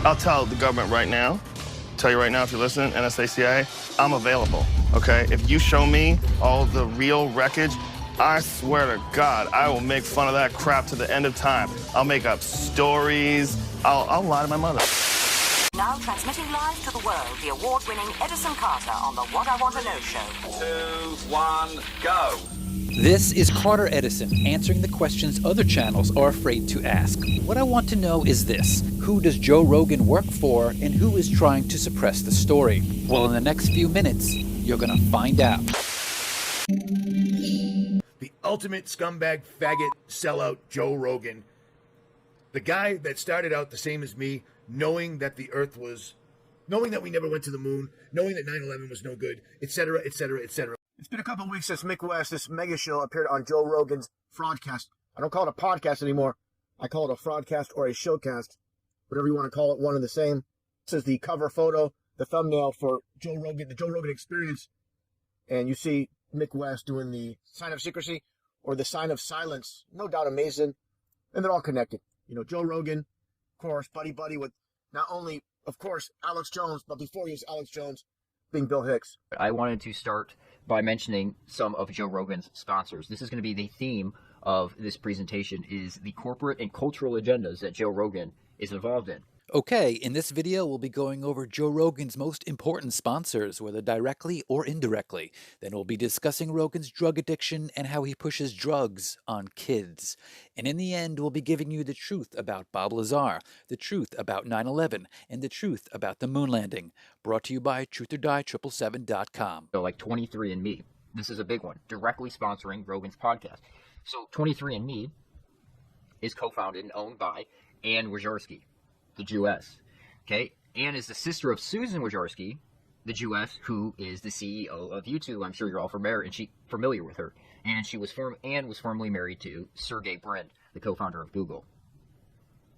I'll tell the government right now, tell you right now if you're listening, NSA, CIA, I'm available, okay? If you show me all the real wreckage, I swear to God, I will make fun of that crap to the end of time. I'll make up stories. I'll lie to my mother. Now transmitting live to the world, the award-winning Edison Carter on the What I Want to Know show. 2, 1, go. This is Carter Edison, answering the questions other channels are afraid to ask. What I want to know is this: who does Joe Rogan work for, and who is trying to suppress the story? Well, in the next few minutes, you're gonna find out. The ultimate scumbag, faggot, sellout Joe Rogan. The guy that started out the same as me, knowing that the earth was, knowing that we never went to the moon, knowing that 9/11 was no good, etc., etc., etc. It's been a couple of weeks since Mick West, this mega show, appeared on Joe Rogan's Fraudcast. I don't call it a podcast anymore. I call it a fraudcast or a showcast. Whatever you want to call it, one and the same. This is the cover photo, the thumbnail for Joe Rogan, the Joe Rogan Experience. And you see Mick West doing the sign of secrecy or the sign of silence. No doubt amazing. And they're all connected. You know, Joe Rogan, of course, buddy with not only, of course, Alex Jones, but before he was Alex Jones, being Bill Hicks. I wanted to start by mentioning some of Joe Rogan's sponsors. This is going to be the theme of this presentation, is the corporate and cultural agendas that Joe Rogan is involved in. Okay, in this video, we'll be going over Joe Rogan's most important sponsors, whether directly or indirectly. Then we'll be discussing Rogan's drug addiction and how he pushes drugs on kids. And in the end, we'll be giving you the truth about Bob Lazar, the truth about 9/11, and the truth about the moon landing. Brought to you by TruthOrDie777.com. So like 23andMe, this is a big one, directly sponsoring Rogan's podcast. So 23andMe is co-founded and owned by Ann Wojcicki, the Jewess. Okay, Ann is the sister of Susan Wojcicki, the Jewess, who is the CEO of YouTube. I'm sure you're all familiar with her. And Ann was formerly married to Sergey Brin, the co-founder of Google.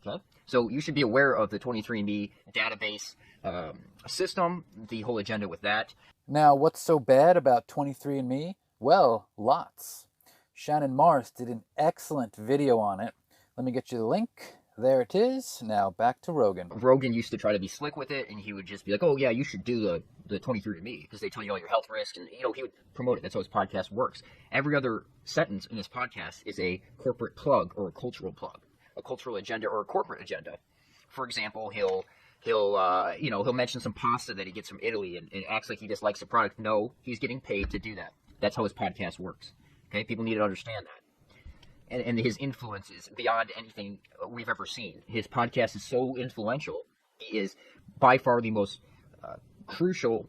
Okay, so you should be aware of the 23andMe database system, the whole agenda with that. Now, what's so bad about 23andMe? Well, lots. Shannon Morris did an excellent video on it. Let me get you the link. There it is. Now back to Rogan. Rogan used to try to be slick with it, and he would just be like, oh yeah, you should do the 23andMe, because they tell you all your health risks, and he would promote it. That's how his podcast works. Every other sentence in his podcast is a corporate plug or a cultural plug, a cultural agenda or a corporate agenda. For example, he'll mention some pasta that he gets from Italy and acts like he just likes the product. No, he's getting paid to do that. That's how his podcast works. Okay, people need to understand that. And his influence is beyond anything we've ever seen. His podcast is so influential. He is by far the most crucial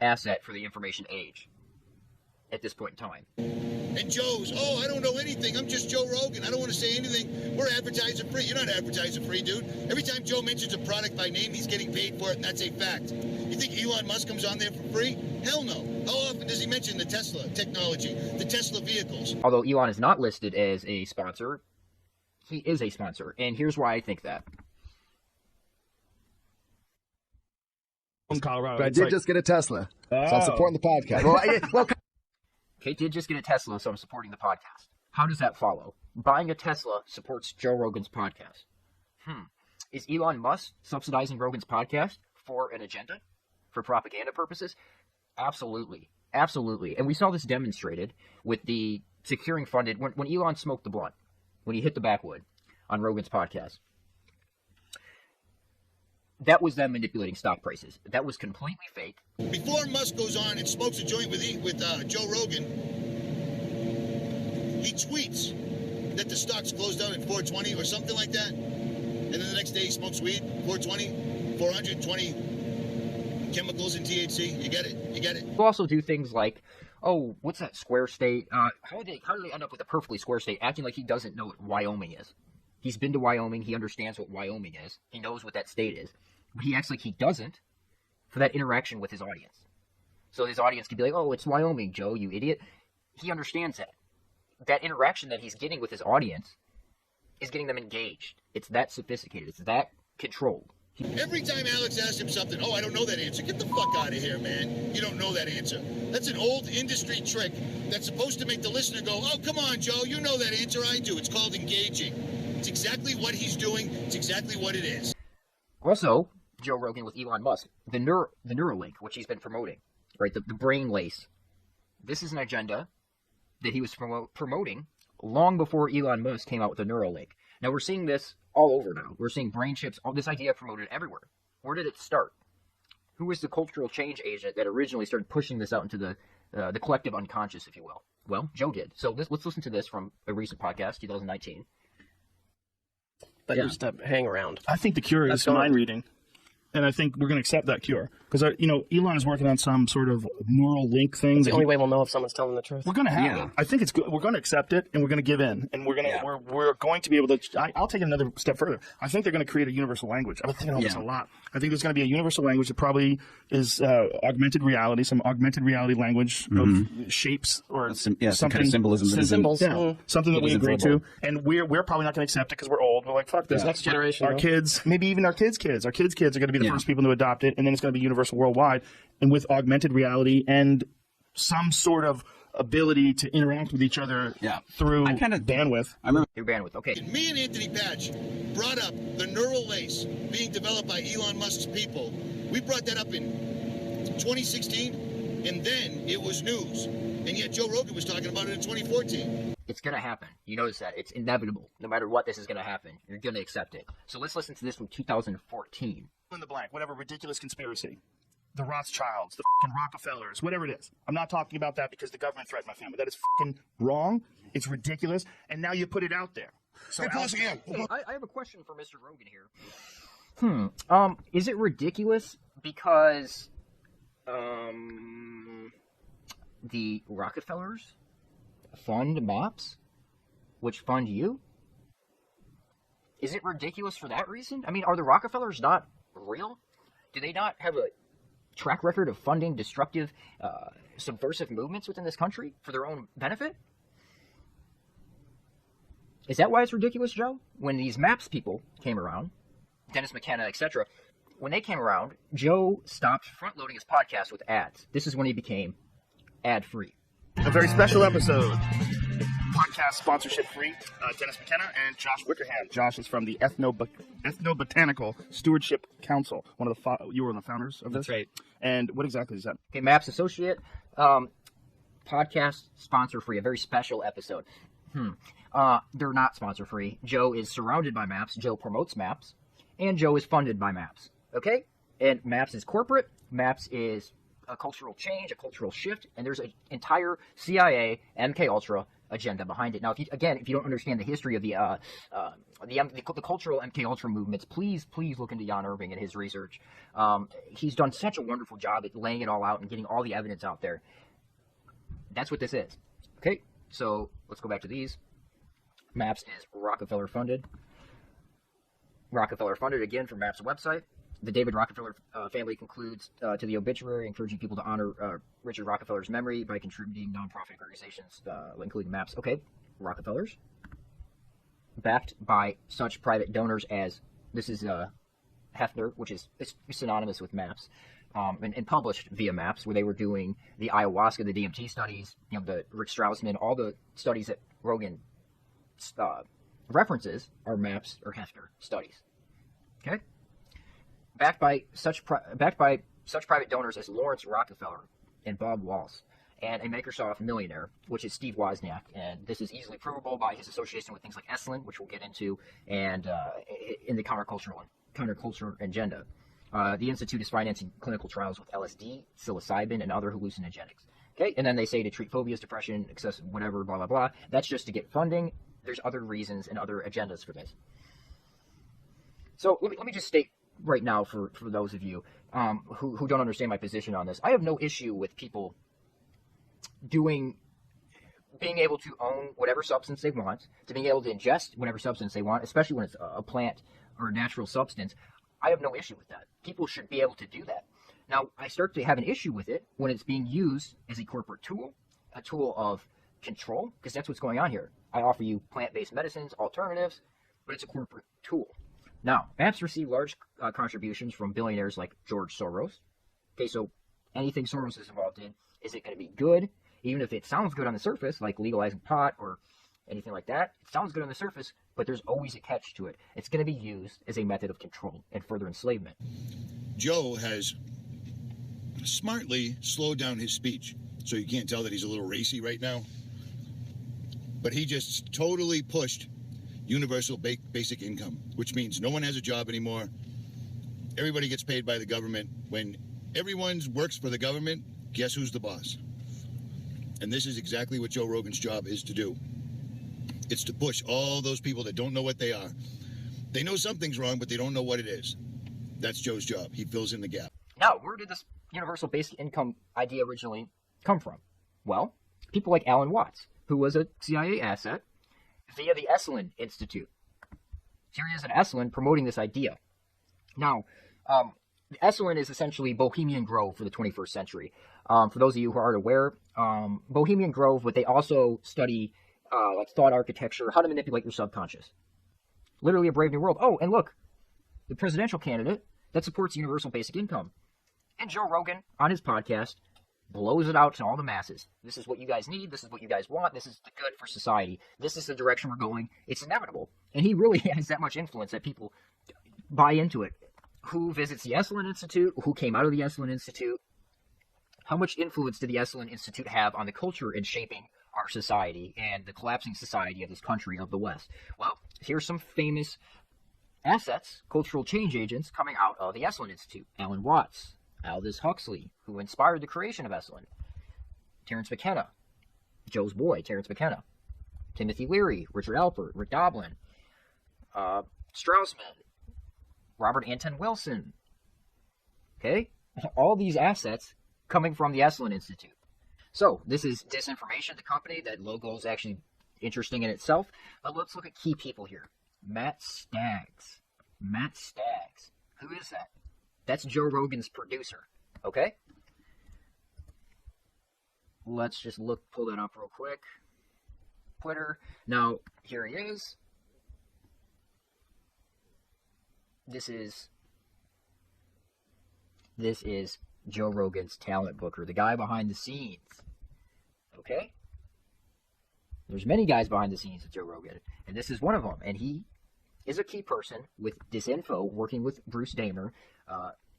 asset for the information age at this point in time. And Joe's, oh, I don't know anything. I'm just Joe Rogan. I don't want to say anything. We're advertiser free. You're not advertiser free, dude. Every time Joe mentions a product by name, he's getting paid for it, and that's a fact. You think Elon Musk comes on there for free? Hell no. How often does he mention the Tesla technology, the Tesla vehicles? Although Elon is not listed as a sponsor, he is a sponsor. And here's why I think that. From Colorado. But I did just get a Tesla, so I'm supporting the podcast. Okay, did just get a Tesla, so I'm supporting the podcast. How does that follow? Buying a Tesla supports Joe Rogan's podcast. Is Elon Musk subsidizing Rogan's podcast for an agenda? For propaganda purposes? Absolutely. Absolutely. And we saw this demonstrated with the securing funded, when Elon smoked the blunt, when he hit the backwood on Rogan's podcast. That was them manipulating stock prices. That was completely fake. Before Musk goes on and smokes a joint with Joe Rogan, he tweets that the stock's closed out at 420 or something like that. And then the next day he smokes weed, 420, 420 chemicals in THC. You get it? You get it? We'll also do things like, oh, what's that square state? How did they end up with a perfectly square state, acting like he doesn't know what Wyoming is? He's been to Wyoming. He understands what Wyoming is. He knows what that state is. But he acts like he doesn't for that interaction with his audience. So his audience can be like, oh, it's Wyoming, Joe, you idiot. He understands that. That interaction that he's getting with his audience is getting them engaged. It's that sophisticated. It's that controlled. Every time Alex asks him something, oh, I don't know that answer. Get the fuck out of here, man. You don't know that answer. That's an old industry trick that's supposed to make the listener go, oh, come on, Joe, you know that answer. I do. It's called engaging. It's exactly what he's doing. It's exactly what it is. Also, Joe Rogan with Elon Musk, the Neuralink, which he's been promoting, right? The brain lace. This is an agenda that he was promoting long before Elon Musk came out with the Neuralink. Now we're seeing this all over now. We're seeing brain chips, all this idea promoted everywhere. Where did it start? Who was the cultural change agent that originally started pushing this out into the collective unconscious, if you will? Well, Joe did. So let's listen to this from a recent podcast, 2019. But Yeah. just hang around. I think the cure is mind reading. And I think we're going to accept that cure. Because, Elon is working on some sort of neural link thing. It's the only way we'll know if someone's telling the truth. We're going to have it. I think it's good. We're going to accept it, and we're going to give in. And we're going to we're going to be able to I'll take it another step further. I think they're going to create a universal language. I've been thinking about this a lot. I think there's going to be a universal language that probably is augmented reality, some augmented reality language of shapes or something. Some kind of symbolism. Symbols. Yeah, something that we agree to. And we're probably not going to accept it because we're old. We're like, fuck this. Next generation. Our kids, maybe even our kids' kids. Our kids' kids are going to be the first people to adopt it, and then it's going to be universal worldwide. And with augmented reality and some sort of ability to interact with each other through bandwidth. Through bandwidth, okay. Me and Anthony Patch brought up the neural lace being developed by Elon Musk's people. We brought that up in 2016, and then it was news. And yet Joe Rogan was talking about it in 2014. It's going to happen. You notice that. It's inevitable. No matter what, this is going to happen. You're going to accept it. So let's listen to this from 2014. In the blank, whatever ridiculous conspiracy. The Rothschilds, the fucking Rockefellers, whatever it is. I'm not talking about that because the government threatened my family. That is fucking wrong. It's ridiculous. And now you put it out there. So Hey, I have a question for Mr. Rogan here. Is it ridiculous because the Rockefellers fund maps, which fund you? Is it ridiculous for that reason? I mean, are the Rockefellers not real? Do they not have a track record of funding destructive, subversive movements within this country for their own benefit? Is that why it's ridiculous, Joe? When these maps people came around, Dennis McKenna, etc., when they came around, Joe stopped front-loading his podcast with ads. This is when he became ad-free. a very special episode. Podcast sponsorship free. Dennis McKenna and Josh Wickerham. Josh is from the Ethnobotanical Stewardship Council. You were one of the founders of this? That's right. And what exactly is that? Okay, Maps Associate, podcast sponsor free, a very special episode. They're not sponsor free. Joe is surrounded by Maps. Joe promotes Maps. And Joe is funded by Maps. Okay? And Maps is corporate. Maps is a cultural change, a cultural shift, and there's an entire CIA, MK Ultra agenda behind it. Now, if you don't understand the history of the cultural MK Ultra movements, please look into Jan Irving and his research. He's done such a wonderful job at laying it all out and getting all the evidence out there. That's what this is. Okay, so let's go back to these. Maps is Rockefeller funded. Rockefeller funded again from Maps website. The David Rockefeller family concludes to the obituary, encouraging people to honor Richard Rockefeller's memory by contributing nonprofit organizations, including Maps. Okay, Rockefellers, backed by such private donors as, this is Hefner, which is synonymous with Maps, and published via Maps, where they were doing the ayahuasca, the DMT studies, the Rick Strausman, all the studies that Rogan references are Maps or Hefner studies. Okay. Backed by such private donors as Lawrence Rockefeller and Bob Walsh, and a Microsoft millionaire, which is Steve Wozniak, and this is easily provable by his association with things like Edison, which we'll get into, and in the counterculture agenda. The Institute is financing clinical trials with LSD, psilocybin, and other hallucinogenics. Okay, and then they say to treat phobias, depression, excessive whatever, blah, blah, blah. That's just to get funding. There's other reasons and other agendas for this. So let me just state right now for those of you who don't understand my position on this, I have no issue with people being able to own whatever substance they want, to being able to ingest whatever substance they want, especially when it's a plant or a natural substance. I have no issue with that. People should be able to do that. Now, I start to have an issue with it when it's being used as a corporate tool, a tool of control, because that's what's going on here. I offer you plant-based medicines, alternatives, but it's a corporate tool. Now, Maps received large contributions from billionaires like George Soros. Okay, so anything Soros is involved in, is it going to be good? Even if it sounds good on the surface, like legalizing pot or anything like that, it sounds good on the surface. But there's always a catch to it. It's going to be used as a method of control and further enslavement. Joe has smartly slowed down his speech, so you can't tell that he's a little racy right now. But he just totally pushed universal basic income, which means no one has a job anymore. Everybody gets paid by the government. When everyone works for the government, guess who's the boss? And this is exactly what Joe Rogan's job is to do. It's to push all those people that don't know what they are. They know something's wrong, but they don't know what it is. That's Joe's job. He fills in the gap. Now, where did this universal basic income idea originally come from? Well, people like Alan Watts, who was a CIA asset, via the Esalen Institute. Here he is at Esalen promoting this idea. Now, Esalen is essentially Bohemian Grove for the 21st century. For those of you who aren't aware, Bohemian Grove, but they also study like thought architecture, how to manipulate your subconscious. Literally a brave new world. Oh, and look, the presidential candidate that supports universal basic income. And Joe Rogan, on his podcast, blows it out to all the masses. This is what you guys need. This is what you guys want. This is the good for society. This is the direction we're going. It's inevitable. And he really has that much influence that people buy into it. Who visits the Esalen Institute? Who came out of the Esalen Institute? How much influence did the Esalen Institute have on the culture in shaping our society and the collapsing society of this country of the West? Well, here's some famous assets, cultural change agents coming out of the Esalen Institute. Alan Watts, Aldous Huxley, who inspired the creation of Esalen. Terence McKenna, Joe's boy, Terence McKenna. Timothy Leary, Richard Alpert, Rick Doblin, Straussman, Robert Anton Wilson. Okay? All these assets coming from the Esalen Institute. So, this is Disinformation, the company. That logo is actually interesting in itself. But let's look at key people here. Matt Staggs. Matt Staggs. Who is that? That's Joe Rogan's producer. Okay? Let's just pull that up real quick. Twitter. Now, here he is. This is Joe Rogan's talent booker, the guy behind the scenes. Okay? There's many guys behind the scenes of Joe Rogan, and this is one of them. And he is a key person with Disinfo, working with Bruce Damer,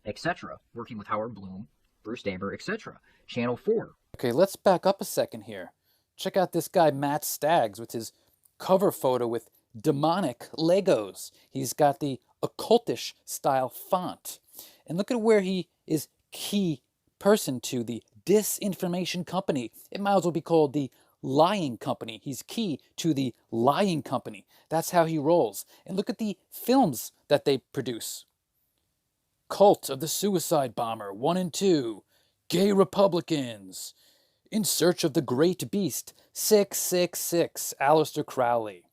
etc., working with Howard Bloom, Bruce Damer, etc. Channel 4. Okay, let's back up a second here. Check out this guy, Matt Staggs, with his cover photo with demonic Legos. He's got the occultish style font. And look at where he is key person to the Disinformation Company. It might as well be called the Lying Company. He's key to the Lying Company. That's how he rolls. And look at the films that they produce. Cult of the Suicide Bomber 1 and 2. Gay Republicans. In Search of the Great Beast. 666. Aleister Crowley.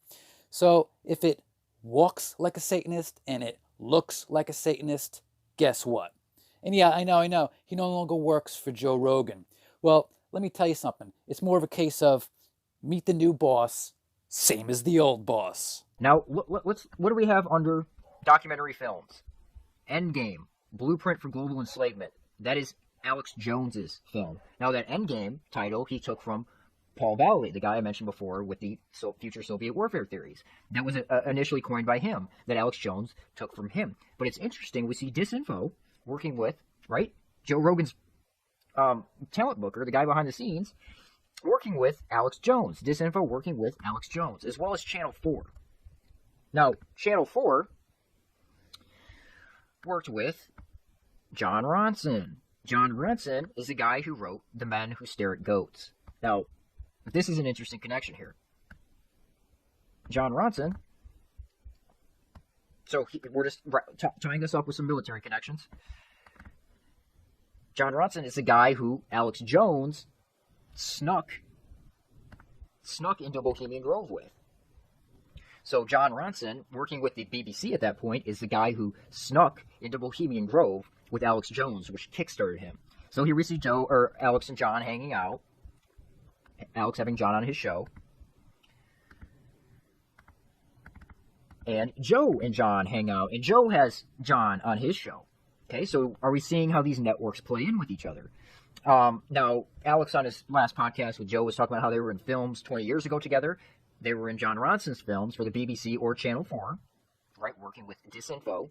So if it walks like a Satanist and it looks like a Satanist, guess what? And yeah, I know, he no longer works for Joe Rogan. Well, let me tell you something. It's more of a case of meet the new boss, same as the old boss. Now, what do we have under documentary films? Endgame, Blueprint for Global Enslavement. That is Alex Jones's film. Now, that Endgame title he took from Paul Vallely, the guy I mentioned before with the future Soviet warfare theories. That was initially coined by him, that Alex Jones took from him. But it's interesting, we see Disinfo working with, right, Joe Rogan's talent booker, the guy behind the scenes, working with Alex Jones. Disinfo working with Alex Jones, as well as Channel 4. Now, Channel 4 worked with John Ronson. John Ronson is the guy who wrote The Men Who Stare at Goats. Now, this is an interesting connection here. John Ronson, so we're just tying this up with some military connections. John Ronson is the guy who Alex Jones snuck into Bohemian Grove with. So John Ronson, working with the BBC at that point, is the guy who snuck into Bohemian Grove with Alex Jones, which kickstarted him. So here we see Alex and John hanging out. Alex having John on his show. And Joe and John hang out. And Joe has John on his show. Okay, so are we seeing how these networks play in with each other? Now, Alex on his last podcast with Joe was talking about how they were in films 20 years ago together. They were in John Ronson's films for the BBC or Channel 4, right, working with Disinfo.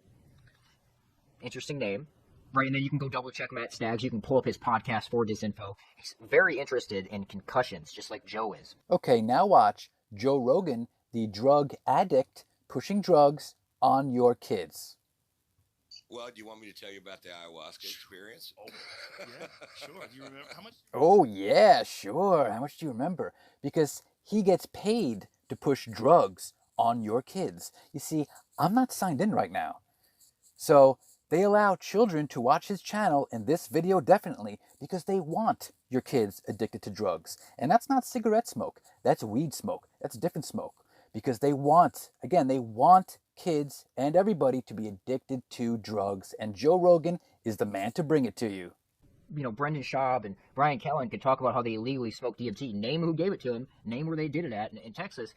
Interesting name. Right, and then you can go double check Matt Staggs. You can pull up his podcast for Disinfo. He's very interested in concussions, just like Joe is. Okay, now watch Joe Rogan, the drug addict, pushing drugs on your kids. Well, do you want me to tell you about the ayahuasca experience? Oh, yeah, sure. Do you remember how much? Oh, yeah, sure. How much do you remember? Because he gets paid to push drugs on your kids. You see, I'm not signed in right now. So they allow children to watch his channel, and this video definitely, because they want your kids addicted to drugs. And that's not cigarette smoke. That's weed smoke. That's different smoke. Because they want, again, they want kids and everybody to be addicted to drugs. And Joe Rogan is the man to bring it to you. You know, Brendan Schaub and Brian Kellen could talk about how they illegally smoked DMT, name who gave it to them, name where they did it at in Texas,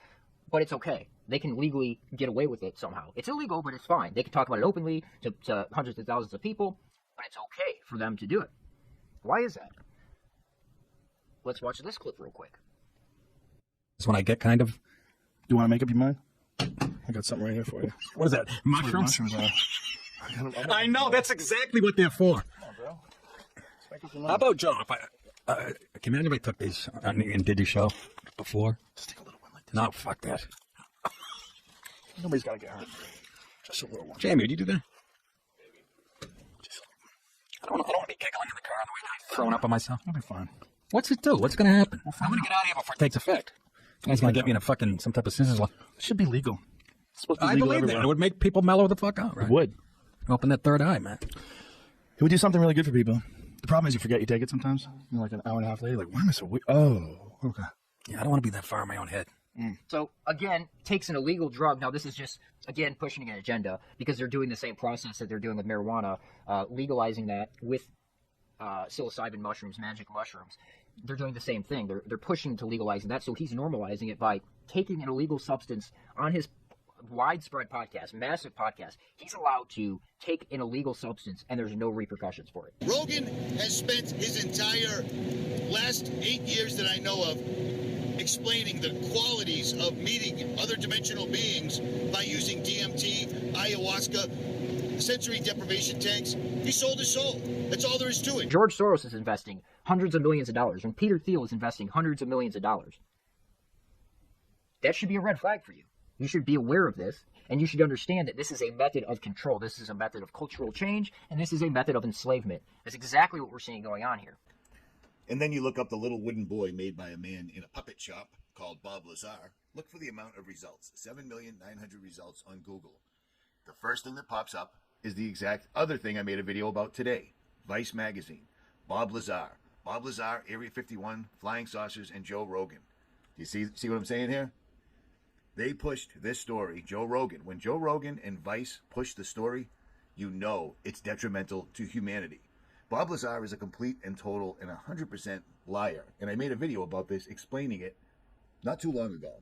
but it's okay. They can legally get away with it somehow. It's illegal, but it's fine. They can talk about it openly to hundreds of thousands of people, but it's okay for them to do it. Why is that? Let's watch this clip real quick. That's when I get kind of... Do you want to make up your mind? I got something right here for you. What is that? Mushrooms? I know, that's exactly what they're for. How about Joe? If can you imagine if I took these and did your show before? Just take a little one like this. No, fuck that. Nobody's got to get hurt. Just a little one. Jamie, would you do that? I don't want to be giggling in the car on the way down, throwing up on myself. I'll be fine. What's it do? What's going to happen? I'm going to get out of here before it takes effect. You guys going to get me in a fucking, some type of scissors. It should be legal. It's supposed to be I legal believe everywhere. that. It would make people mellow the fuck out, right? It would. Open that third eye, man. It would do something really good for people. The problem is you forget you take it sometimes. You know, like an hour and a half later, like, why am I so weak? Oh, okay. Yeah, I don't want to be that far in my own head. So, again, takes an illegal drug. Now, this is just, again, pushing an agenda because they're doing the same process that they're doing with marijuana, legalizing that with psilocybin mushrooms, magic mushrooms. They're doing the same thing. They're pushing to legalizing that, so he's normalizing it by taking an illegal substance on his widespread podcast, massive podcast. He's allowed to take an illegal substance, and there's no repercussions for it. Rogan has spent his entire last 8 years that I know of explaining the qualities of meeting other dimensional beings by using DMT, ayahuasca, sensory deprivation tanks. He sold his soul. That's all there is to it. George Soros is investing hundreds of millions of dollars, and Peter Thiel is investing hundreds of millions of dollars. That should be a red flag for you. You should be aware of this, and you should understand that this is a method of control. This is a method of cultural change, and this is a method of enslavement. That's exactly what we're seeing going on here. And then you look up the little wooden boy made by a man in a puppet shop called Bob Lazar. Look for the amount of results. 7,900,000 results on Google. The first thing that pops up is the exact other thing I made a video about today. Vice Magazine. Bob Lazar. Bob Lazar, Area 51, Flying Saucers, and Joe Rogan. Do you see what I'm saying here? They pushed this story, Joe Rogan. When Joe Rogan and Vice pushed the story, you know it's detrimental to humanity. Bob Lazar is a complete and total and 100% liar. And I made a video about this explaining it not too long ago.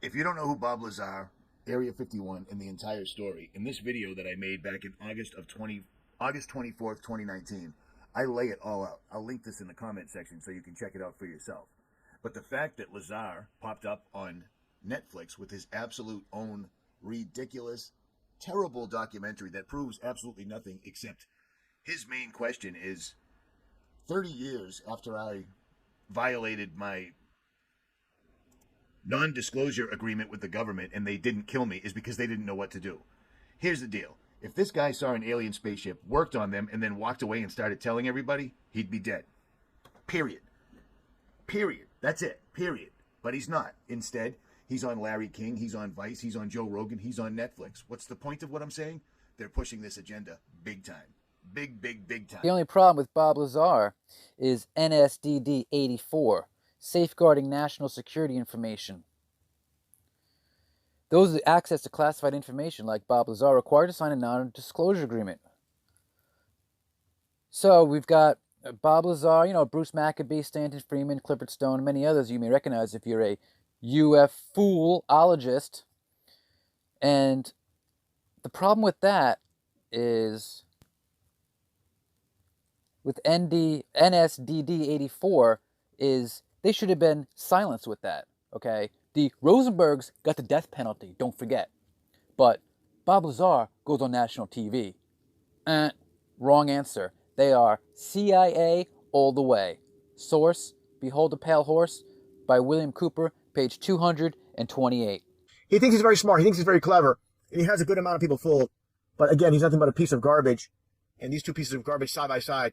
If you don't know who Bob Lazar, Area 51, and the entire story, in this video that I made back in August 24th, 2019, I lay it all out. I'll link this in the comment section so you can check it out for yourself. But the fact that Lazar popped up on Netflix with his absolute own ridiculous, terrible documentary that proves absolutely nothing except his main question is 30 years after I violated my non-disclosure agreement with the government and they didn't kill me is because they didn't know what to do. Here's the deal. If this guy saw an alien spaceship, worked on them, and then walked away and started telling everybody, he'd be dead. Period. Period. That's it. Period. But he's not. Instead, he's on Larry King, he's on Vice, he's on Joe Rogan, he's on Netflix. What's the point of what I'm saying? They're pushing this agenda big time. Big time. The only problem with Bob Lazar is NSDD 84, Safeguarding National Security Information. Those with access to classified information, like Bob Lazar, are required to sign a non-disclosure agreement. So we've got Bob Lazar, Bruce Maccabee, Stanton Freeman, Clifford Stone, and many others you may recognize if you're a UFOologist. And the problem with that is with NSDD 84 is they should have been silenced with that, okay? The Rosenbergs got the death penalty, don't forget. But Bob Lazar goes on national TV. Wrong answer. They are CIA all the way. Source, Behold a Pale Horse by William Cooper, page 228. He thinks he's very smart. He thinks he's very clever. And he has a good amount of people fooled. But again, he's nothing but a piece of garbage. And these two pieces of garbage side by side,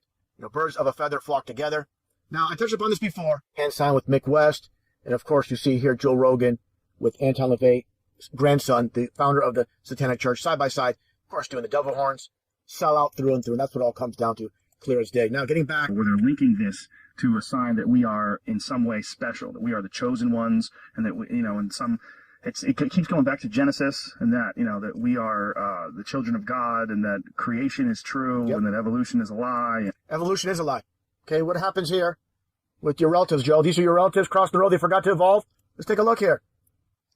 birds of a feather flock together. Now, I touched upon this before. Hand sign with Mick West. And of course, you see here Joe Rogan with Anton LaVey's grandson, the founder of the Satanic Church, side by side. Of course, doing the devil horns. Sell out through and through. And that's what it all comes down to, clear as day. Now, getting back. Where they're linking this to a sign that we are in some way special, that we are the chosen ones, and that we, in some, it keeps going back to Genesis, and that, that we are the children of God, and that creation is true, and that evolution is a lie. Evolution is a lie. Okay, what happens here with your relatives, Joe? These are your relatives crossing the road. They forgot to evolve. Let's take a look here.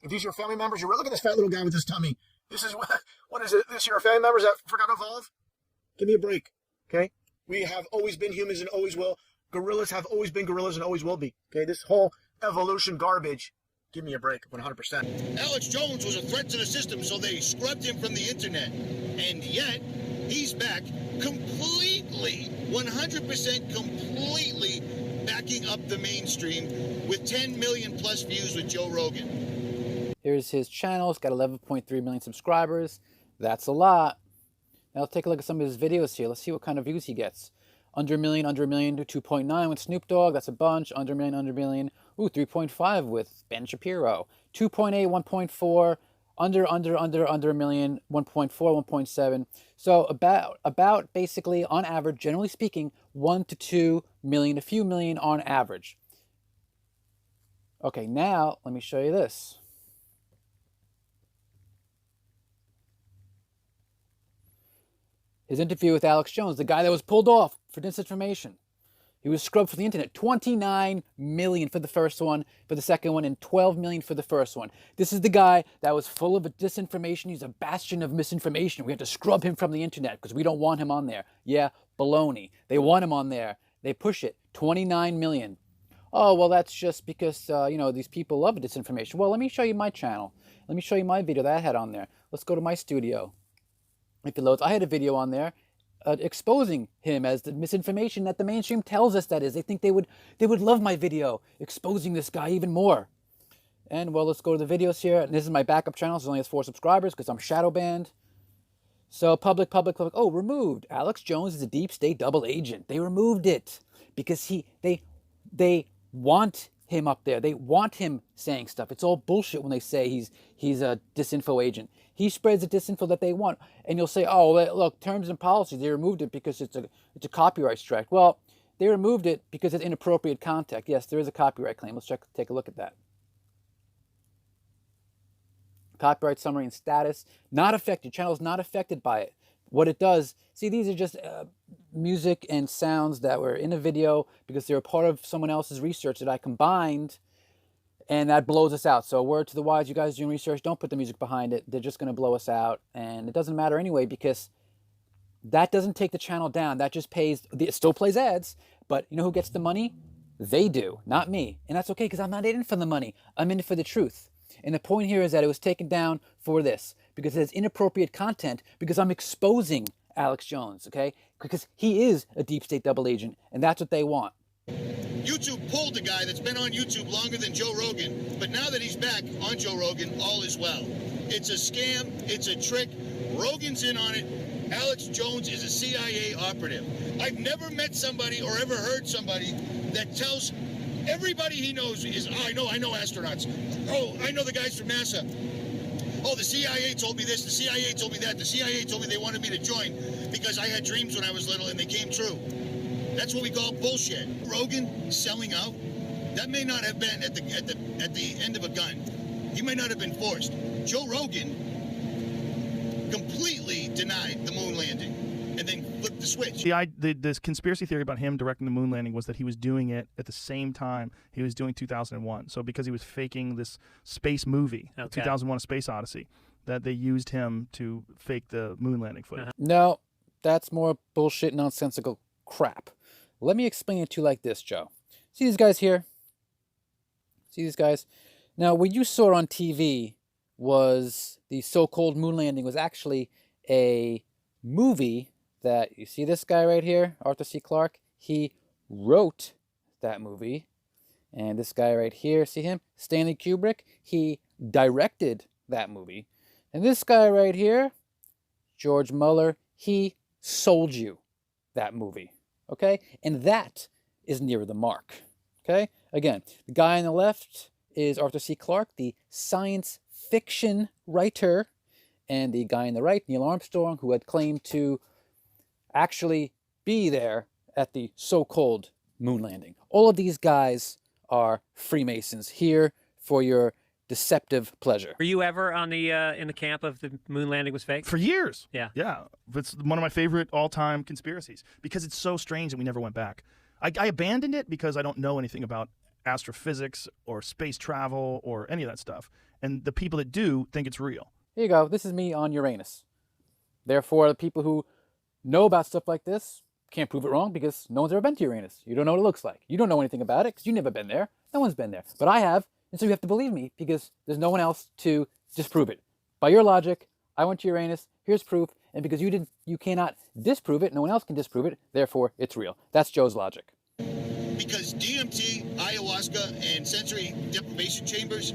If these are your family members, look at this fat little guy with his tummy. This is what is it? This your family members that forgot to evolve? Give me a break. Okay, we have always been humans and always will. Gorillas have always been gorillas and always will be. Okay, this whole evolution garbage. Give me a break, 100%. Alex Jones was a threat to the system, so they scrubbed him from the internet. And yet, he's back completely, 100% completely backing up the mainstream with 10 million plus views with Joe Rogan. Here's his channel. It's got 11.3 million subscribers. That's a lot. Now let's take a look at some of his videos here. Let's see what kind of views he gets. Under a million to 2.9 with Snoop Dogg. That's a bunch. Under a million. Ooh, 3.5 with Ben Shapiro. 2.8, 1.4. Under a million. 1.4, 1.7. So about basically on average, generally speaking, 1 to 2 million, a few million on average. Okay, now let me show you this. His interview with Alex Jones, the guy that was pulled off for disinformation. He was scrubbed from the internet. 29 million for the first one, for the second one, and 12 million for the first one. This is the guy that was full of disinformation. He's a bastion of misinformation. We have to scrub him from the internet because we don't want him on there. Yeah, baloney. They want him on there. They push it. 29 million. Oh, well, that's just because, these people love disinformation. Well, let me show you my channel. Let me show you my video that I had on there. Let's go to my studio. If it loads, I had a video on there exposing him as the misinformation that the mainstream tells us that is. They think they would love my video exposing this guy even more. And well, let's go to the videos here. And this is my backup channel. So it only has 4 subscribers because I'm shadow banned. So public. Oh, removed. Alex Jones is a deep state double agent. They removed it because they want him up there. They want him saying stuff. It's all bullshit when they say he's a disinfo agent. He spreads the disinfo that they want. And you'll say, oh, look, terms and policies, they removed it because it's a copyright strike. Well, they removed it because it's inappropriate content. Yes, there is a copyright claim. Let's take a look at that. Copyright summary and status, not affected. Channel is not affected by it. What it does, see, these are just music and sounds that were in a video because they were part of someone else's research that I combined, and that blows us out. So a word to the wise, you guys doing research, don't put the music behind it. They're just going to blow us out, and it doesn't matter anyway because that doesn't take the channel down. That just pays, it still plays ads, but you know who gets the money? They do, not me. And that's okay because I'm not in it for the money. I'm in it for the truth. And the point here is that it was taken down for this because it's inappropriate content because I'm exposing Alex Jones, okay? Because he is a deep state double agent, and that's what they want. YouTube pulled a guy that's been on YouTube longer than Joe Rogan, but now that he's back on Joe Rogan, all is well. It's a scam, it's a trick, Rogan's in on it, Alex Jones is a CIA operative. I've never met somebody or ever heard somebody that tells everybody he knows is, oh, I know astronauts. Oh, I know the guys from NASA. Oh, the CIA told me this, the CIA told me that, the CIA told me they wanted me to join because I had dreams when I was little and they came true. That's what we call bullshit. Rogan selling out, that may not have been at the end of a gun. He may not have been forced. Joe Rogan completely denied the moon landing and then flipped the switch. This conspiracy theory about him directing the moon landing was that he was doing it at the same time he was doing 2001. So because he was faking this space movie, 2001: A Space Odyssey, that they used him to fake the moon landing footage. No, that's more bullshit, nonsensical crap. Let me explain it to you like this, Joe. See these guys here? See these guys? Now, what you saw on TV was the so-called moon landing was actually a movie that, you see this guy right here, Arthur C. Clarke? He wrote that movie. And this guy right here, see him? Stanley Kubrick, he directed that movie. And this guy right here, George Muller, he sold you that movie, okay? And that is nearer the mark, okay? Again, the guy on the left is Arthur C. Clarke, the science fiction writer, and the guy on the right, Neil Armstrong, who had claimed to actually be there at the so-called moon landing. All of these guys are Freemasons here for your deceptive pleasure. Were you ever on the in the camp of the moon landing was fake? For years. Yeah. Yeah. It's one of my favorite all-time conspiracies because it's so strange that we never went back. I abandoned it because I don't know anything about astrophysics or space travel or any of that stuff. And the people that do think it's real. Here you go. This is me on Uranus. Therefore, the people who know about stuff like this can't prove it wrong because no one's ever been to Uranus. You don't know what it looks like. You don't know anything about it because you've never been there. No one's been there. But I have, and so you have to believe me because there's no one else to disprove it. By your logic, I went to Uranus, here's proof, and because you cannot disprove it, no one else can disprove it, therefore it's real. That's Joe's logic. Because DMT, ayahuasca, and sensory deprivation chambers,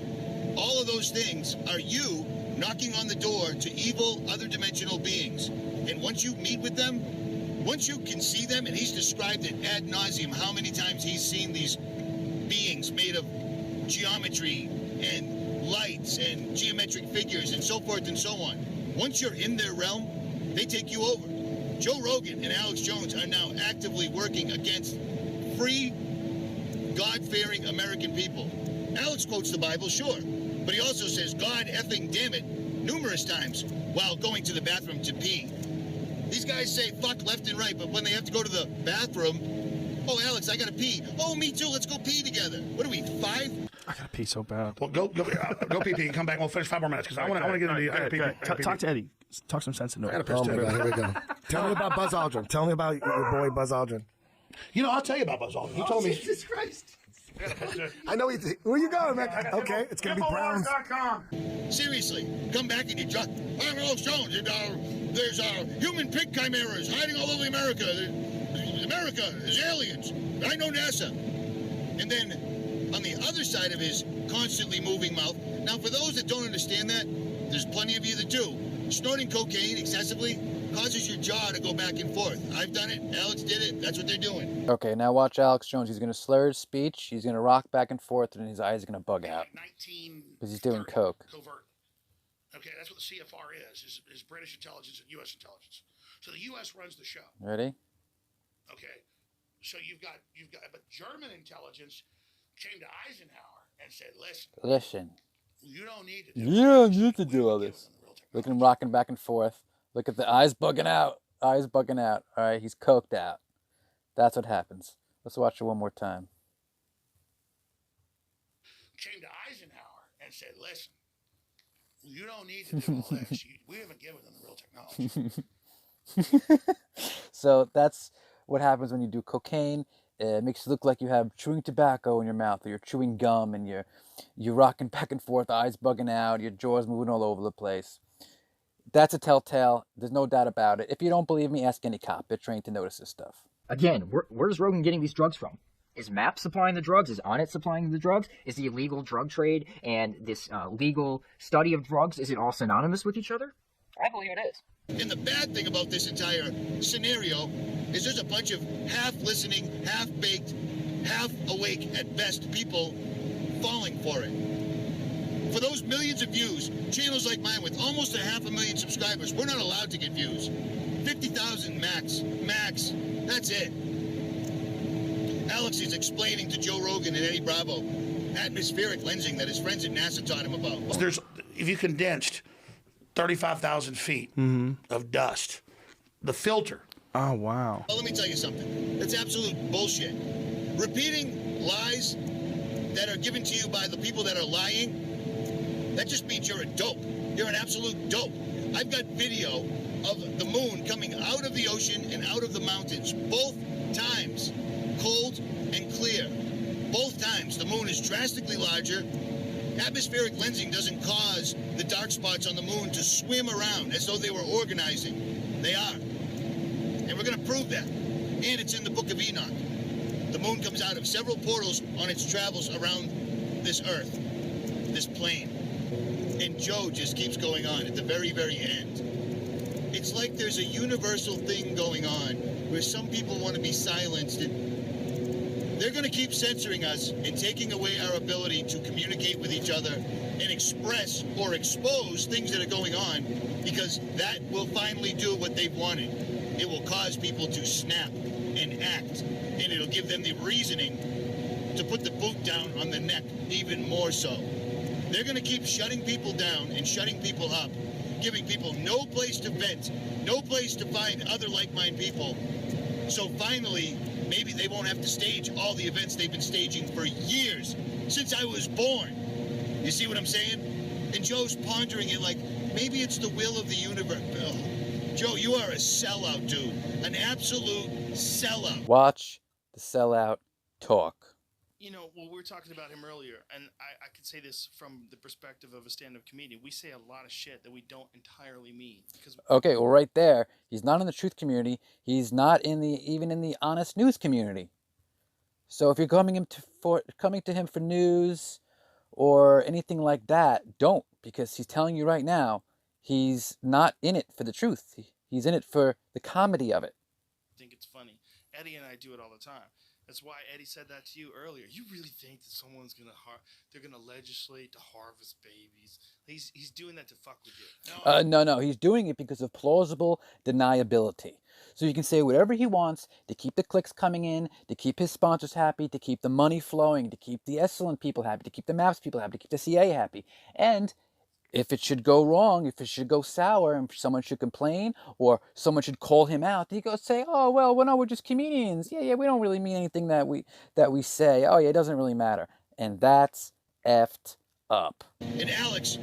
all of those things are you knocking on the door to evil other dimensional beings. And once you meet with them, once you can see them, and he's described it ad nauseum how many times he's seen these beings made of geometry and lights and geometric figures and so forth and so on. Once you're in their realm, they take you over. Joe Rogan and Alex Jones are now actively working against free, God-fearing American people. Alex quotes the Bible, sure, but he also says God effing damn it numerous times while going to the bathroom to pee. These guys say fuck left and right, but when they have to go to the bathroom, oh, Alex, I gotta pee. Oh, me too, let's go pee together. What are we, 5? I gotta pee so bad. Well, go pee, come back, and we'll finish 5 more minutes, because I want to get into the... I gotta pee. Talk to Eddie. Talk some sense into it. Oh my God, here we go. Tell me about Buzz Aldrin. Tell me about your boy Buzz Aldrin. You know, I'll tell you about Buzz Aldrin. He told me... Jesus Christ. I know where you going, man? Okay, it's gonna be Browns. Seriously, come back and you drop. I'm Alex Jones, and there's human pig chimeras hiding all over America. America is aliens. I know NASA. And then on the other side of his constantly moving mouth, now for those that don't understand that, there's plenty of you that do. Snorting cocaine excessively causes your jaw to go back and forth. I've done it. Alex did it. That's what they're doing. Okay, now watch Alex Jones. He's going to slur his speech. He's going to rock back and forth, and his eyes are going to bug out. Because he's doing coke. Covert. Okay, that's what the CFR is British intelligence and U.S. intelligence. So the U.S. runs the show. Ready? Okay, so you've got, but German intelligence came to Eisenhower and said, listen, you don't need to do you don't need to do all this. Look at him rocking back and forth. Look at the eyes bugging out. Eyes bugging out. All right, he's coked out. That's what happens. Let's watch it one more time. Came to Eisenhower and said, listen, you don't need to do all this. We haven't given them the real technology. So that's what happens when you do cocaine. It makes it look like you have chewing tobacco in your mouth, or you're chewing gum, and you're rocking back and forth, eyes bugging out, your jaw's moving all over the place. That's a telltale. There's no doubt about it. If you don't believe me, ask any cop. They're trained to notice this stuff. Again, where's Rogan getting these drugs from? Is MAP supplying the drugs? Is Onnit supplying the drugs? Is the illegal drug trade and this legal study of drugs, is it all synonymous with each other? I believe it is. And the bad thing about this entire scenario is there's a bunch of half-listening, half-baked, half-awake at best people falling for it. For those millions of views, channels like mine with almost 500,000 subscribers, we're not allowed to get views. 50,000 max. That's it. Alex is explaining to Joe Rogan and Eddie Bravo atmospheric lensing that his friends at NASA taught him about. If you condensed 35,000 feet of dust, the filter. Oh, wow. Well, let me tell you something. That's absolute bullshit. Repeating lies that are given to you by the people that are lying, that just means you're a dope. You're an absolute dope. I've got video of the moon coming out of the ocean and out of the mountains. Both times, cold and clear. Both times, the moon is drastically larger Atmospheric lensing doesn't cause the dark spots on the moon to swim around as though they were organizing. They are. And we're going to prove that. And it's in the Book of Enoch. The moon comes out of several portals on its travels around this Earth, this plane. And Joe just keeps going on at the very, very end. It's like there's a universal thing going on where some people want to be silenced, and they're going to keep censoring us and taking away our ability to communicate with each other and express or expose things that are going on, because that will finally do what they've wanted. It will cause people to snap and act, and it'll give them the reasoning to put the boot down on the neck even more so. They're going to keep shutting people down and shutting people up, giving people no place to vent, no place to find other like-minded people. So finally, maybe they won't have to stage all the events they've been staging for years, since I was born. You see what I'm saying? And Joe's pondering it like, maybe it's the will of the universe. Oh, Joe, you are a sellout, dude. An absolute sellout. Watch the sellout talk. You know, well, we were talking about him earlier, and I could say this from the perspective of a stand-up comedian. We say a lot of shit that we don't entirely mean. Okay, well, right there, he's not in the truth community. He's not even in the honest news community. So if you're coming to him for news or anything like that, don't, because he's telling you right now he's not in it for the truth. He's in it for the comedy of it. I think it's funny. Eddie and I do it all the time. That's why Eddie said that to you earlier. You really think that someone's they're gonna legislate to harvest babies? He's doing that to fuck with you. No, he's doing it because of plausible deniability. So you can say whatever he wants to keep the clicks coming in, to keep his sponsors happy, to keep the money flowing, to keep the excellent people happy, to keep the MAPS people happy, to keep the CA happy. And if it should go wrong, if it should go sour, and someone should complain, or someone should call him out, he goes say, "Oh well, no, we're just comedians. Yeah, we don't really mean anything that we say. Oh yeah, it doesn't really matter." And that's effed up. And Alex,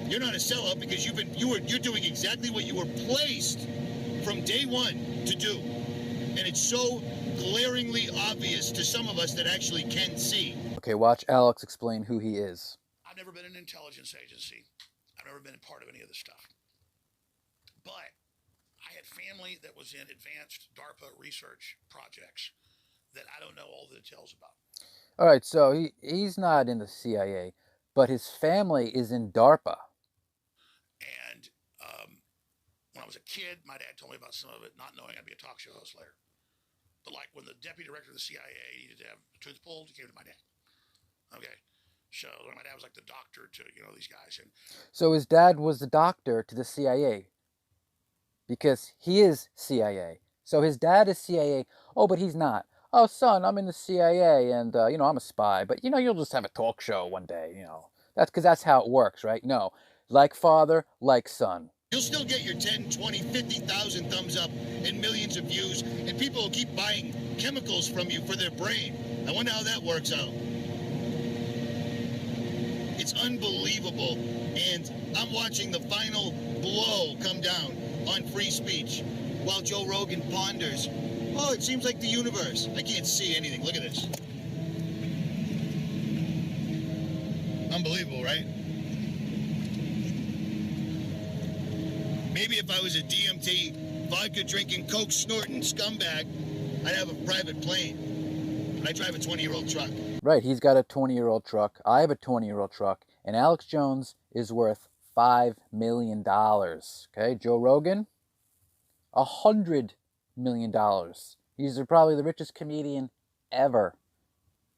you're not a sellout because you're doing exactly what you were placed from day one to do, and it's so glaringly obvious to some of us that actually can see. Okay, watch Alex explain who he is. I've never been in an intelligence agency. I've never been a part of any of this stuff. But I had family that was in advanced DARPA research projects that I don't know all the details about. All right, so he's not in the CIA, but his family is in DARPA. And when I was a kid, my dad told me about some of it, not knowing I'd be a talk show host later. But like when the deputy director of the CIA needed to have a tooth pulled, he came to my dad. Okay. So my dad was like the doctor to, these guys. And so his dad was the doctor to the CIA because he is CIA. So his dad is CIA. Oh, but he's not. Oh, son, I'm in the CIA and, I'm a spy. But, you'll just have a talk show one day, That's because that's how it works, right? No. Like father, like son. You'll still get your 10, 20, 50,000 thumbs up and millions of views. And people will keep buying chemicals from you for their brain. I wonder how that works out. It's unbelievable, and I'm watching the final blow come down on free speech while Joe Rogan ponders, oh, it seems like the universe. I can't see anything. Look at this. Unbelievable, right? Maybe if I was a DMT, vodka-drinking, coke-snorting scumbag, I'd have a private plane. But I drive a 20-year-old truck. Right, he's got a 20-year-old truck. I have a 20-year-old truck. And Alex Jones is worth $5 million. Okay, Joe Rogan, $100 million. He's probably the richest comedian ever.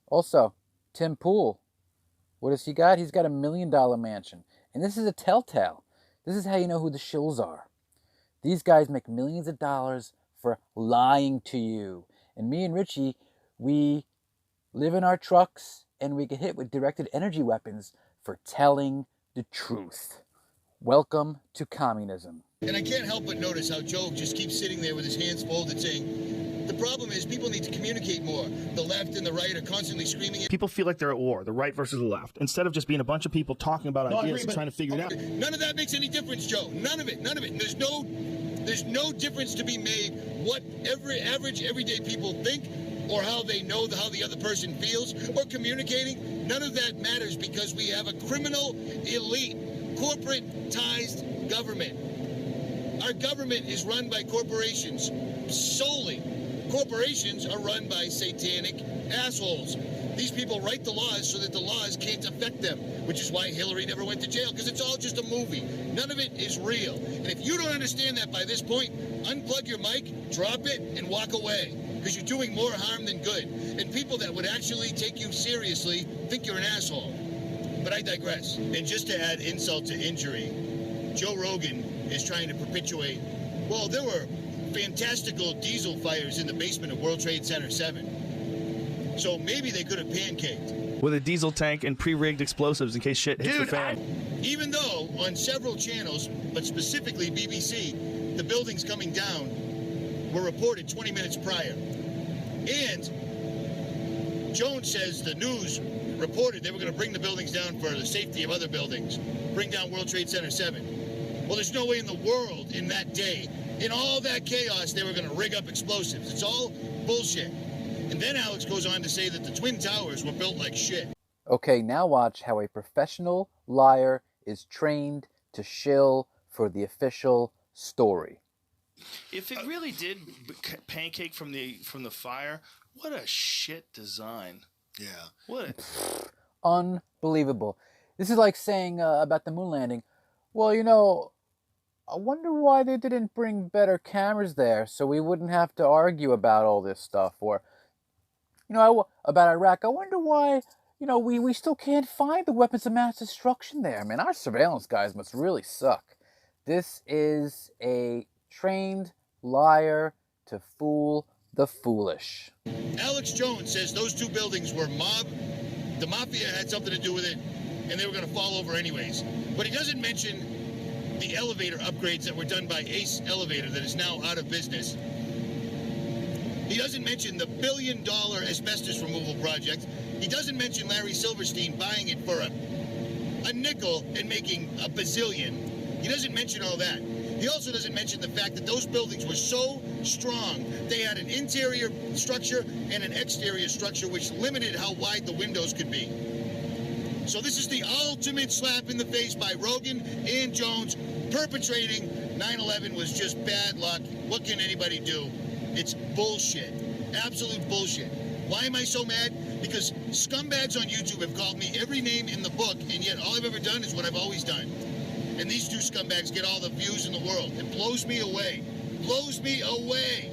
Also, Tim Pool, what has he got? He's got $1 million mansion. And this is a telltale. This is how you know who the Shills are. These guys make millions of dollars for lying to you. And me and Richie, we live in our trucks and we get hit with directed energy weapons for telling the truth. Welcome to communism. And I can't help but notice how Joe just keeps sitting there with his hands folded saying, the problem is people need to communicate more. The left and the right are constantly screaming. People feel like they're at war, the right versus the left, instead of just being a bunch of people talking about ideas and trying to figure it out. None of that makes any difference, Joe. None of it. And there's no difference to be made what average, everyday people think or how they know how the other person feels, or communicating. None of that matters because we have a criminal elite, corporatized government. Our government is run by corporations solely. Corporations are run by satanic assholes. These people write the laws so that the laws can't affect them, which is why Hillary never went to jail, because it's all just a movie. None of it is real. And if you don't understand that by this point, unplug your mic, drop it, and walk away, because you're doing more harm than good. And people that would actually take you seriously think you're an asshole. But I digress. And just to add insult to injury, Joe Rogan is trying to perpetuate, well, there were fantastical diesel fires in the basement of World Trade Center 7. So maybe they could have pancaked. With a diesel tank and pre-rigged explosives in case shit hits the fan. Even though on several channels, but specifically BBC, the buildings coming down were reported 20 minutes prior. And Jones says the news reported they were going to bring the buildings down for the safety of other buildings, bring down World Trade Center 7. Well, there's no way in the world in that day, in all that chaos, they were going to rig up explosives. It's all bullshit. And then Alex goes on to say that the Twin Towers were built like shit. Okay, now watch how a professional liar is trained to shill for the official story. If it really did pancake from the fire, what a shit design. Yeah. What Unbelievable. This is like saying about the moon landing, well, you know, I wonder why they didn't bring better cameras there so we wouldn't have to argue about all this stuff. Or, you know, about Iraq, I wonder why, you know, we still can't find the weapons of mass destruction there. Man, our surveillance guys must really suck. This is a trained liar to fool the foolish. Alex Jones says those two buildings were the mafia had something to do with it, and they were going to fall over anyways. But he doesn't mention the elevator upgrades that were done by Ace Elevator that is now out of business. He doesn't mention the $1 billion asbestos removal project. He doesn't mention Larry Silverstein buying it for a nickel and making a bazillion. He doesn't mention all that. He also doesn't mention the fact that those buildings were so strong, they had an interior structure and an exterior structure which limited how wide the windows could be. So this is the ultimate slap in the face by Rogan and Jones, perpetrating 9/11 was just bad luck. What can anybody do? It's bullshit. Absolute bullshit. Why am I so mad? Because scumbags on YouTube have called me every name in the book, and yet all I've ever done is what I've always done. And these two scumbags get all the views in the world. It blows me away. Blows me away.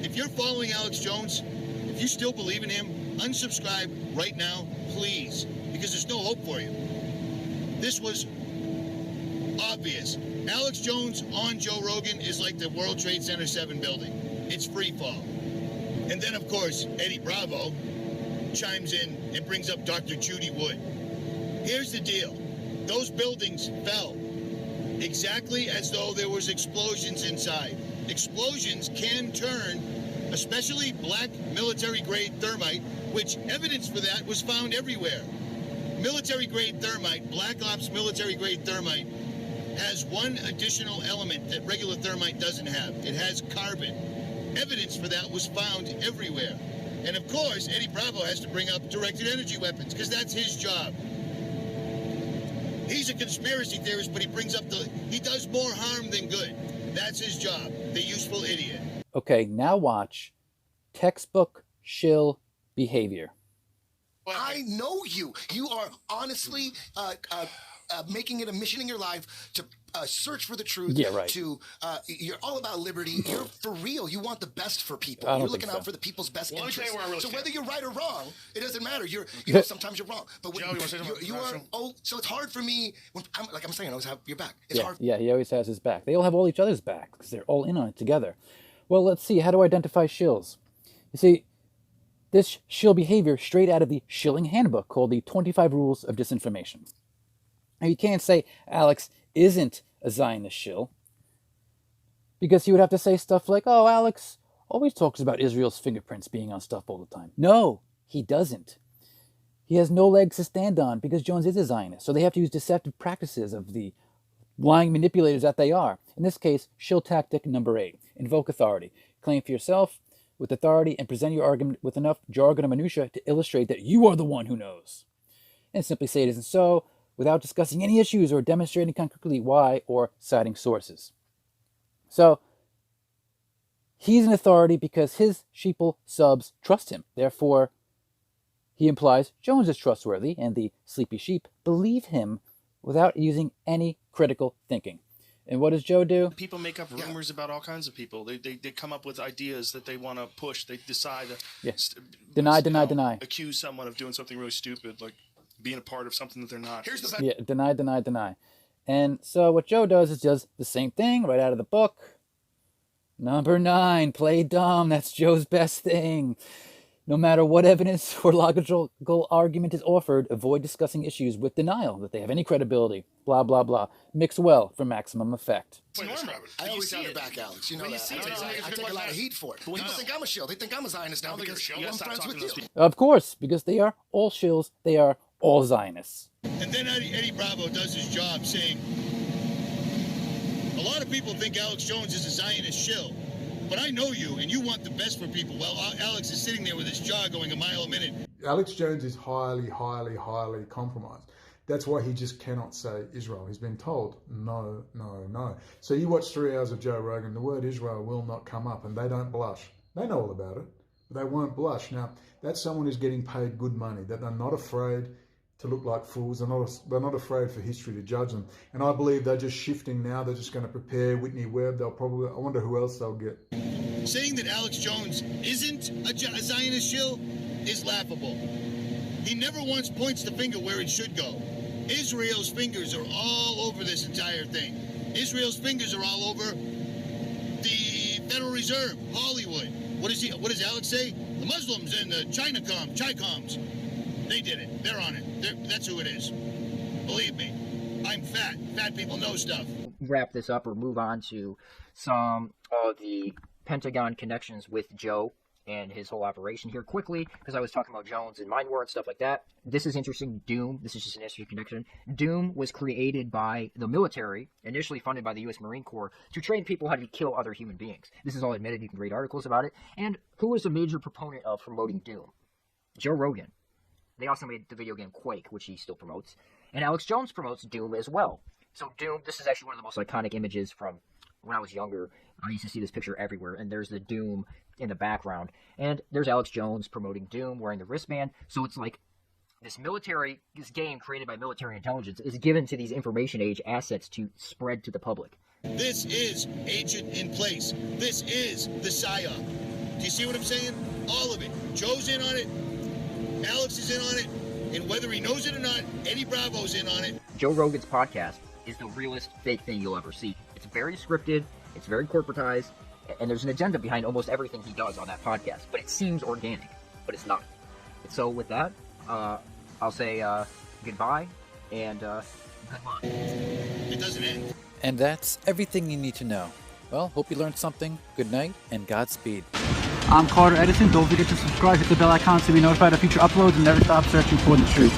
If you're following Alex Jones, if you still believe in him, unsubscribe right now, please, because there's no hope for you. This was obvious. Alex Jones on Joe Rogan is like the World Trade Center 7 building. It's free fall. And then, of course, Eddie Bravo chimes in and brings up Dr. Judy Wood. Here's the deal. Those buildings fell exactly as though there was explosions inside. Explosions can turn, especially black military-grade thermite, which evidence for that was found everywhere. Military-grade thermite, Black Ops military-grade thermite, has one additional element that regular thermite doesn't have. It has carbon. Evidence for that was found everywhere. And of course, Eddie Bravo has to bring up directed energy weapons, because that's his job. He's a conspiracy theorist, but he does more harm than good. That's his job, the useful idiot. Okay, now watch textbook shill behavior. I know you. You are honestly making it a mission in your life to search for the truth. Yeah, right. You're all about liberty. You're for real. You want the best for people. I don't You're looking think out so. for the people's best Well, let me tell you interests. where I really So stand. whether you're right or wrong, it doesn't matter. Sometimes you're wrong. But when Joe, you wanna say something? you are. Oh, so it's hard for me. I'm saying, I always have your back. It's hard. Yeah, he always has his back. They all have all each other's back because they're all in on it together. Well, let's see. How to identify shills. You see, this shill behavior straight out of the shilling handbook called the 25 Rules of Disinformation. Now, you can't say Alex isn't a Zionist shill because he would have to say stuff like, oh, Alex always talks about Israel's fingerprints being on stuff all the time. No, he doesn't. He has no legs to stand on because Jones is a Zionist, so they have to use deceptive practices of the lying manipulators that they are. In this case, shill tactic number 8, invoke authority. Claim for yourself, with authority and present your argument with enough jargon and minutia to illustrate that you are the one who knows. And simply say it isn't so, without discussing any issues or demonstrating concretely why or citing sources. So, he's an authority because his sheeple subs trust him. Therefore, he implies Jones is trustworthy, and the sleepy sheep believe him without using any critical thinking. And what does Joe do? People make up rumors about all kinds of people. They come up with ideas that they want to push. They decide to Deny. accuse someone of doing something really stupid, like being a part of something that they're not. Here's the Deny. And so what Joe does is just the same thing right out of the book. Number 9, play dumb. That's Joe's best thing. No matter what evidence or logical argument is offered, avoid discussing issues with denial that they have any credibility. Blah, blah, blah. Mix well for maximum effect. I always have to back Alex. You know that. I take a lot of heat for it. People think I'm a shill. They think I'm a Zionist now because I'm friends with you. Of course, because they are all shills. They are all Zionists. And then Eddie Bravo does his job saying, a lot of people think Alex Jones is a Zionist shill. But I know you, and you want the best for people. Well, Alex is sitting there with his jaw going a mile a minute. Alex Jones is highly compromised. That's why he just cannot say Israel. He's been told, no. So you watch 3 hours of Joe Rogan, the word Israel will not come up, and they don't blush. They know all about it, but they won't blush. Now, that's someone who's getting paid good money, that they're not afraid to look like fools. They're not afraid for history to judge them. And I believe they're just shifting now. They're just going to prepare Whitney Webb. I wonder who else they'll get. Saying that Alex Jones isn't a Zionist shill is laughable. He never once points the finger where it should go. Israel's fingers are all over this entire thing. Israel's fingers are all over the Federal Reserve, Hollywood. What does Alex say? The Muslims and the Chi-Coms. They did it. They're on it. That's who it is. Believe me. I'm fat. Fat people know stuff. Wrap this up or move on to some of the Pentagon connections with Joe and his whole operation here quickly, because I was talking about Jones and Mind War and stuff like that. This is interesting. Doom, this is just an interesting connection. Doom was created by the military, initially funded by the U.S. Marine Corps, to train people how to kill other human beings. This is all admitted. You can read articles about it. And who was a major proponent of promoting Doom? Joe Rogan. They also made the video game Quake, which he still promotes. And Alex Jones promotes Doom as well. So Doom, this is actually one of the most iconic images from when I was younger. I used to see this picture everywhere, and there's the Doom in the background. And there's Alex Jones promoting Doom, wearing the wristband. So it's like this game created by military intelligence is given to these information age assets to spread to the public. This is Agent in Place. This is the PSYOP. Do you see what I'm saying? All of it. Joe's in on it. Alex is in on it, and whether he knows it or not, Eddie Bravo's in on it. Joe Rogan's podcast is the realest fake thing you'll ever see. It's very scripted, it's very corporatized, and there's an agenda behind almost everything he does on that podcast. But it seems organic, but it's not. So with that, I'll say goodbye, and good luck. It doesn't end. And that's everything you need to know. Well, hope you learned something. Good night, and Godspeed. I'm Carter Edison. Don't forget to subscribe, hit the bell icon to be notified of future uploads, and never stop searching for the truth.